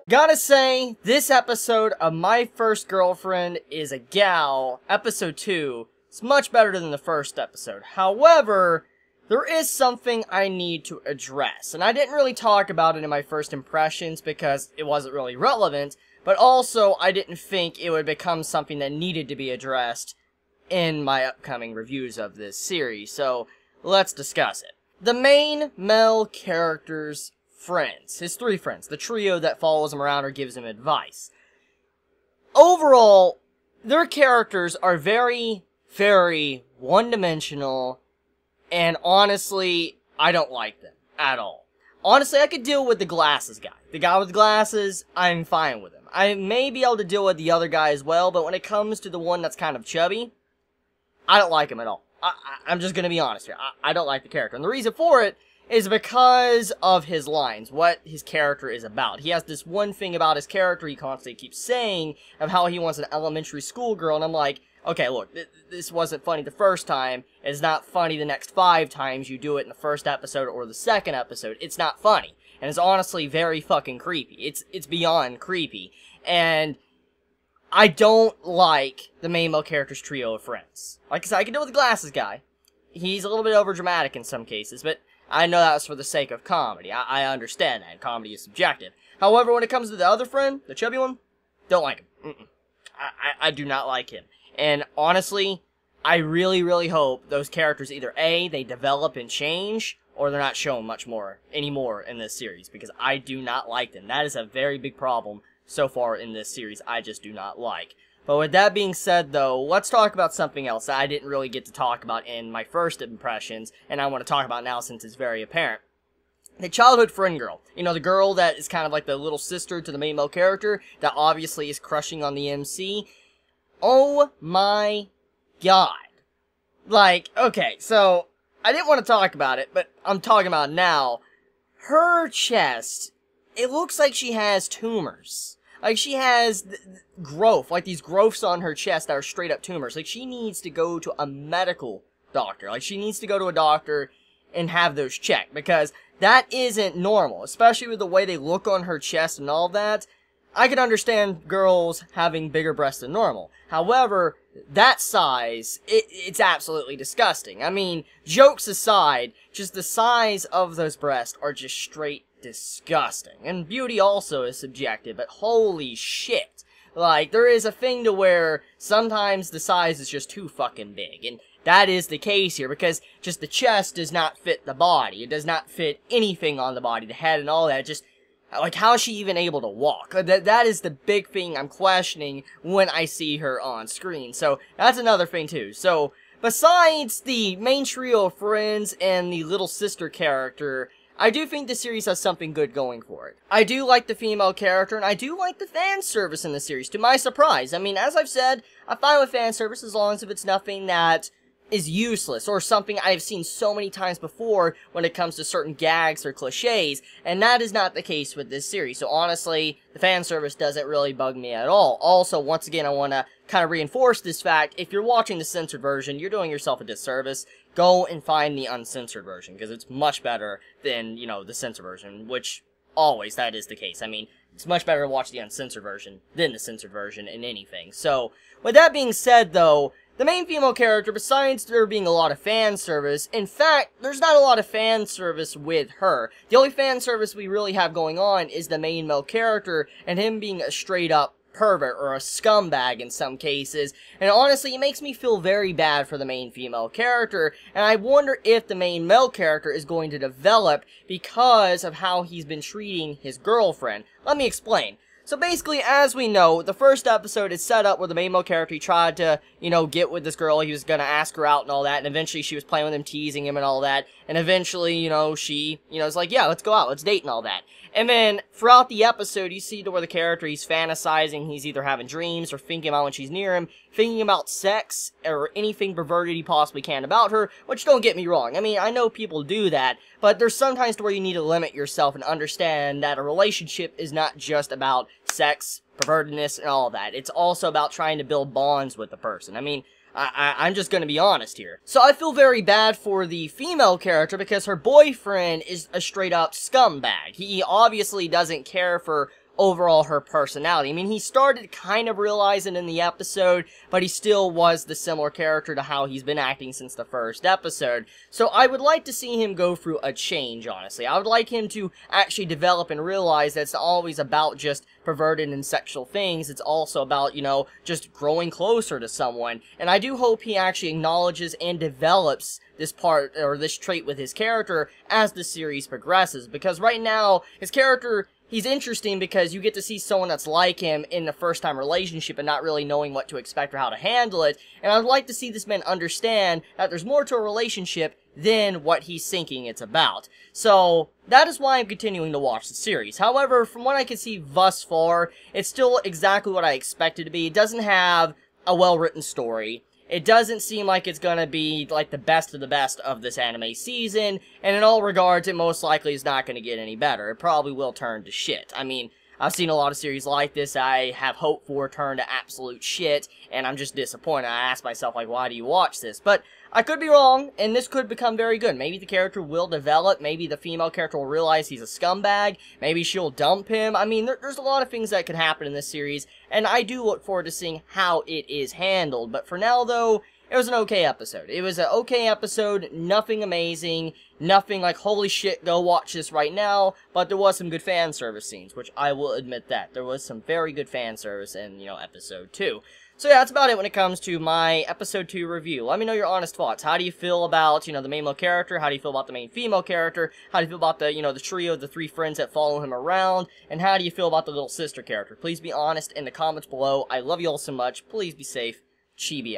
Gotta say, this episode of My First Girlfriend is a Gal, episode 2, is much better than the first episode. However, there is something I need to address, and I didn't really talk about it in my first impressions because it wasn't really relevant, but also I didn't think it would become something that needed to be addressed in my upcoming reviews of this series, so let's discuss it. The main male character's friends, his 3 friends, the trio that follows him around or gives him advice. Overall, their characters are very, very one-dimensional, and honestly, I don't like them at all. Honestly, I could deal with the glasses guy. The guy with the glasses, I'm fine with him. I may be able to deal with the other guy as well, but when it comes to the one that's kind of chubby, I don't like him at all. I'm just gonna be honest here. I don't like the character, and the reason for it is because of his lines, what his character is about. He has this one thing about his character he constantly keeps saying of how he wants an elementary school girl, and I'm like, okay, look, this wasn't funny the first time, it's not funny the next 5 times you do it in the first episode or the second episode. It's not funny, and it's honestly very fucking creepy. It's beyond creepy, and I don't like the main male character's trio of friends. Like I said, I can deal with the glasses guy. He's a little bit overdramatic in some cases, but I know that was for the sake of comedy. I understand that. Comedy is subjective. However, when it comes to the other friend, the chubby one, don't like him. I do not like him. And honestly, I really, really hope those characters either A, they develop and change, or they're not shown much more anymore in this series, because I do not like them. That is a very big problem so far in this series I just do not like. But with that being said, though, let's talk about something else that I didn't really get to talk about in my first impressions, and I want to talk about now since it's very apparent. The childhood friend girl. You know, the girl that is kind of like the little sister to the main male character, that obviously is crushing on the MC. Oh my god. Like, okay, so, I didn't want to talk about it, but I'm talking about it now. Her chest, it looks like she has tumors. Like, she has growth, like these growths on her chest that are straight up tumors. Like, she needs to go to a medical doctor. Like, she needs to go to a doctor and have those checked, because that isn't normal, especially with the way they look on her chest and all that. I can understand girls having bigger breasts than normal. However, that size, it's absolutely disgusting. I mean, jokes aside, just the size of those breasts are just straight disgusting. And beauty also is subjective, but holy shit. Like, there is a thing to where sometimes the size is just too fucking big, and that is the case here, because just the chest does not fit the body. It does not fit anything on the body, the head and all that. Just, like, how is she even able to walk? That is the big thing I'm questioning when I see her on screen. So, that's another thing too. So, besides the main trio of friends and the little sister character, I do think the series has something good going for it. I do like the female character, and I do like the fan service in the series, to my surprise. I mean, as I've said, I'm fine with fan service as long as if it's nothing that is useless, or something I've seen so many times before when it comes to certain gags or cliches, and that is not the case with this series. So honestly, the fan service doesn't really bug me at all. Also, once again, I want to kind of reinforce this fact: if you're watching the censored version, you're doing yourself a disservice. Go and find the uncensored version, because it's much better than, you know, the censored version, which always that is the case. I mean, it's much better to watch the uncensored version than the censored version in anything. So, with that being said, though, the main female character, besides there being a lot of fan service, in fact, there's not a lot of fan service with her. The only fan service we really have going on is the main male character, and him being a straight-up pervert or a scumbag in some cases, and honestly, it makes me feel very bad for the main female character, and I wonder if the main male character is going to develop because of how he's been treating his girlfriend. Let me explain. So basically, as we know, the first episode is set up where the main male character, he tried to, you know, get with this girl, he was gonna ask her out and all that, and eventually she was playing with him, teasing him and all that, and eventually, you know, she, you know, is like, yeah, let's go out, let's date and all that. And then, throughout the episode, you see to where the character, he's fantasizing, he's either having dreams or thinking about when she's near him, thinking about sex or anything perverted he possibly can about her, which don't get me wrong, I mean, I know people do that, but there's sometimes to where you need to limit yourself and understand that a relationship is not just about sex, pervertedness, and all that. It's also about trying to build bonds with the person. I mean, I'm just gonna be honest here. So I feel very bad for the female character because her boyfriend is a straight up scumbag. He obviously doesn't care for overall her personality. I mean, he started kind of realizing in the episode, but he still was the similar character to how he's been acting since the first episode. So I would like to see him go through a change, honestly. I would like him to actually develop and realize that it's not always about just perverted and sexual things. It's also about, you know, just growing closer to someone. And I do hope he actually acknowledges and develops this part, or this trait with his character as the series progresses. Because right now, his character, he's interesting because you get to see someone that's like him in the first-time relationship and not really knowing what to expect or how to handle it. And I'd like to see this man understand that there's more to a relationship than what he's thinking it's about. So, that is why I'm continuing to watch the series. However, from what I can see thus far, it's still exactly what I expected to be. It doesn't have a well-written story. It doesn't seem like it's gonna be, like, the best of this anime season, and in all regards, it most likely is not gonna get any better. It probably will turn to shit. I mean, I've seen a lot of series like this I have hoped for turn to absolute shit, and I'm just disappointed. I ask myself, like, why do you watch this? But I could be wrong, and this could become very good. Maybe the character will develop, maybe the female character will realize he's a scumbag, maybe she'll dump him. I mean, there's a lot of things that could happen in this series, and I do look forward to seeing how it is handled. But for now, though, it was an okay episode. It was an okay episode, nothing amazing, nothing like, holy shit, go watch this right now, but there was some good fan service scenes, which I will admit that. There was some very good fan service in, you know, episode 2. So yeah, that's about it when it comes to my episode 2 review. Let me know your honest thoughts. How do you feel about, you know, the main male character? How do you feel about the main female character? How do you feel about the, you know, the trio, the 3 friends that follow him around? And how do you feel about the little sister character? Please be honest in the comments below. I love you all so much. Please be safe. Chibi out.